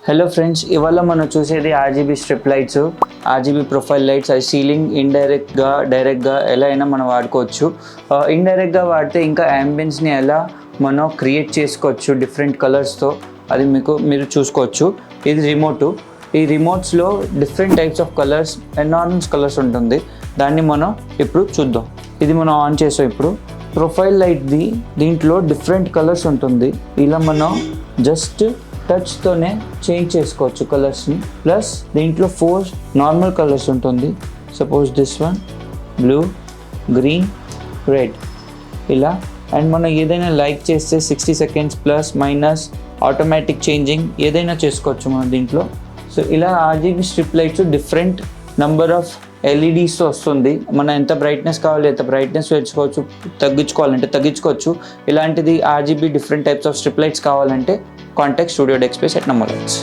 Hello friends, ఇవాళ మనం చూసేది RGB strip lights, RGB profile lights. అది సీలింగ్ ఇండైరెక్ట్గా డైరెక్ట్గా ఎలా అయినా మనం వాడుకోవచ్చు. ఇండైరెక్ట్గా వాడితే ఇంకా యాంబియన్స్ని ఎలా మనం క్రియేట్ చేసుకోవచ్చు డిఫరెంట్ కలర్స్తో, అది మీరు చూసుకోవచ్చు. ఇది రిమోటు. ఈ రిమోట్స్లో different types of colours, enormous colours ఉంటుంది. దాన్ని మనం ఇప్పుడు చూద్దాం. ఇది మనం ఆన్ చేసాం. ఇప్పుడు ప్రొఫైల్ లైట్ది దీంట్లో డిఫరెంట్ కలర్స్ ఉంటుంది. ఇలా మనం జస్ట్ టచ్తోనే చేంజ్ చేసుకోవచ్చు కలర్స్ని. ప్లస్ దీంట్లో 4 నార్మల్ కలర్స్ ఉంటుంది. Suppose this one blue, green, red, ఇలా. అండ్ మనం ఏదైనా లైక్ చేస్తే 60 seconds plus minus automatic changing ఏదైనా చేసుకోవచ్చు మనం దీంట్లో. సో ఇలా RGB strip lights different number of ఎల్ఈడీస్తో వస్తుంది. మనం ఎంత బ్రైట్నెస్ కావాలి ఎంత బ్రైట్నెస్ పెంచుకోవచ్చు, తగ్గించుకోవాలంటే తగ్గించుకోవచ్చు. ఇలాంటిది RGB different types of strip lights కావాలంటే contact studio desk space @ Number Lights.